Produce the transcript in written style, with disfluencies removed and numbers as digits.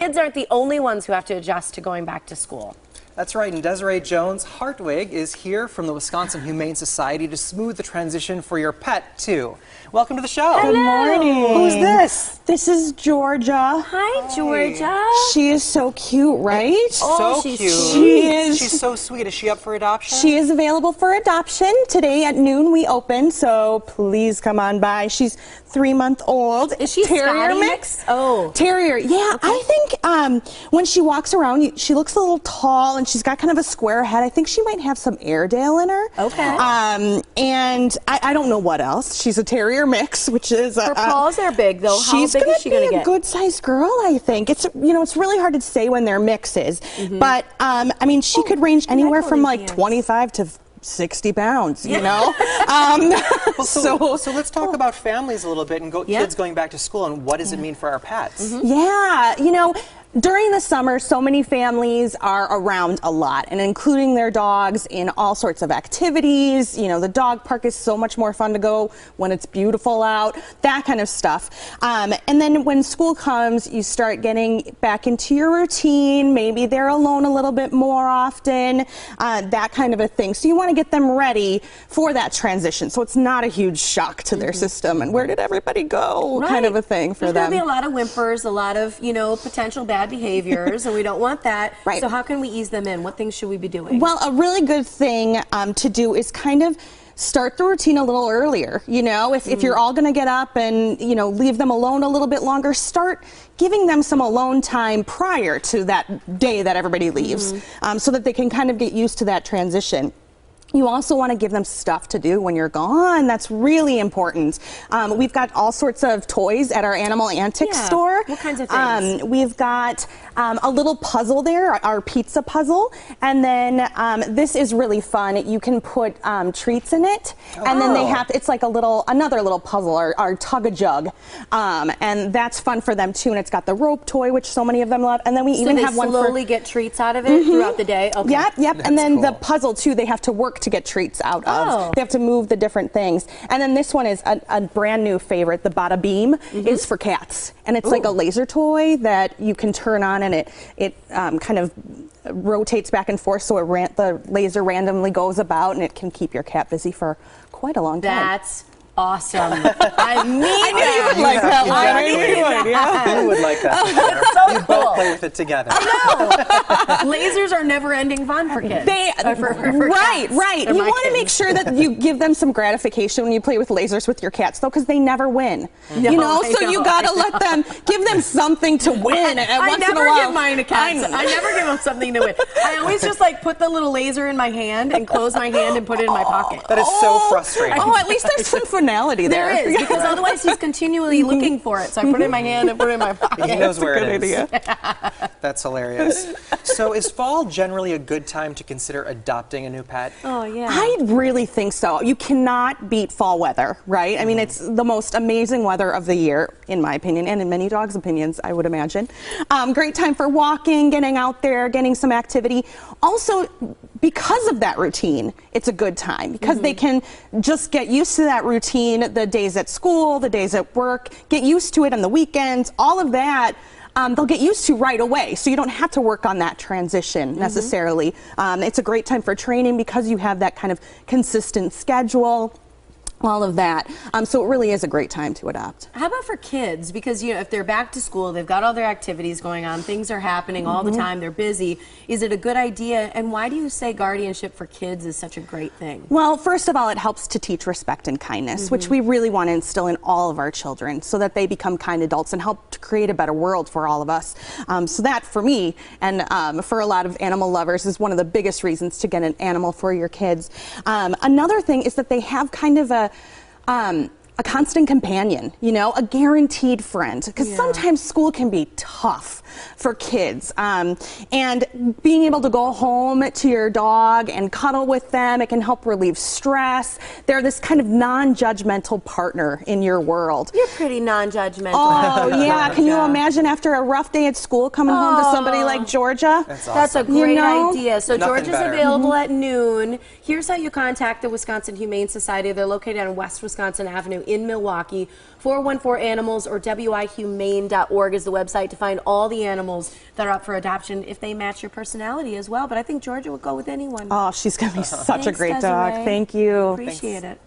Kids aren't the only ones who have to adjust to going back to school. That's right, and Desiree Jones-Hartwig is here from the Wisconsin Humane Society to smooth the transition for your pet, too. Welcome to the show. Good morning. Who's this? This is Georgia. Hi, Georgia. She is so cute, right? Oh, So she's cute. She She's so sweet. Is she up for adoption? She is available for adoption. Today at noon we open, so please come on by. She's 3-month-old. Is she terrier Scotty mix? Oh. Terrier. Yeah, I think when she walks around, she looks a little tall and she's got kind of a square head. I think she might have some Airedale in her. Okay. And I don't know what else. She's a terrier mix, which is Her paws are big, though. How she's big is she going to be a get? good-sized girl, I think. It's it's really hard to say when they're mixes, but I mean, she could range anywhere from like 25 to 60 pounds, you know? So let's talk about families a little bit and kids going back to school and what does it mean for our pets? Yeah, during the summer, so many families are around a lot, and including their dogs in all sorts of activities. The dog park is so much more fun to go when it's beautiful out, that kind of stuff. And then when school comes, you start getting back into your routine. Maybe they're alone a little bit more often, that kind of a thing. So you want to get them ready for that transition, so it's not a huge shock to their system. And where did everybody go? Kind of a thing for them. There's going to be a lot of whimpers, a lot of, potential bad behaviors, and we don't want that. Right. So how can we ease them in? What things should we be doing? Well, a really good thing to do is kind of start the routine a little earlier. If you're all going to get up and leave them alone a little bit longer, start giving them some alone time prior to that day that everybody leaves, so that they can kind of get used to that transition. You also want to give them stuff to do when you're gone. That's really important. We've got all sorts of toys at our Animal Antiques store. What kinds of things? We've got a little puzzle there, our pizza puzzle, and then this is really fun. You can put treats in it, and then it's like another little puzzle, our tug-a-jug, and that's fun for them too. And it's got the rope toy, which so many of them love, and then we even have one for slowly get treats out of it throughout the day. Okay. Yep. And then the puzzle too, they have to work to get treats out of. They have to move the different things. And then this one is a brand new favorite. The Bada Beam is for cats, and it's like a laser toy that you can turn on, and it kind of rotates back and forth, so the laser randomly goes about, and it can keep your cat busy for quite a long time. That's awesome. I knew you would like that one. I knew you would. Yeah. You would like that. So you both play with it together. I know. Lasers are never-ending fun for kids. Right. You want to make sure that you give them some gratification when you play with lasers with your cats, though, because they never win. So you got to give them something to win. I never give mine to cats. I never give them something to win. I always just put the little laser in my hand and close my hand and put it in my pocket. That is so frustrating. At least there's some finality there. There is, because otherwise he's continually looking for it. So I put it in my hand and put it in my pocket. He knows where it is. That's hilarious. So is fall generally a good time to consider adopting a new pet? Oh, yeah. I really think so. You cannot beat fall weather, right? I mean, it's the most amazing weather of the year, in my opinion, and in many dogs' opinions, I would imagine. Great time for walking, getting out there, getting some activity. Also, because of that routine, it's a good time because they can just get used to that routine, the days at school, the days at work, get used to it on the weekends, all of that. They'll get used to right away, so you don't have to work on that transition necessarily. It's a great time for training because you have that kind of consistent schedule, all of that. So it really is a great time to adopt. How about for kids? Because if they're back to school, they've got all their activities going on, things are happening all the time, they're busy. Is it a good idea? And why do you say guardianship for kids is such a great thing? Well, first of all, it helps to teach respect and kindness, which we really want to instill in all of our children so that they become kind adults and help to create a better world for all of us. So that, for me, and for a lot of animal lovers, is one of the biggest reasons to get an animal for your kids. Another thing is that they have kind of a constant companion, a guaranteed friend, because sometimes school can be tough for kids. And being able to go home to your dog and cuddle with them, it can help relieve stress. They're this kind of non-judgmental partner in your world. You're pretty non-judgmental. Oh, yeah. Can you imagine after a rough day at school coming home to somebody like Georgia? That's awesome. That's a great idea. So Nothing Georgia's better. available at noon. Here's how you contact the Wisconsin Humane Society. They're located on West Wisconsin Avenue in Milwaukee. 414-ANIMALS or wihumane.org is the website to find all the animals that are up for adoption if they match your personality as well. But I think Georgia would go with anyone. Oh, she's going to be such a Thanks, great dog. Desiree. Thank you. Appreciate it.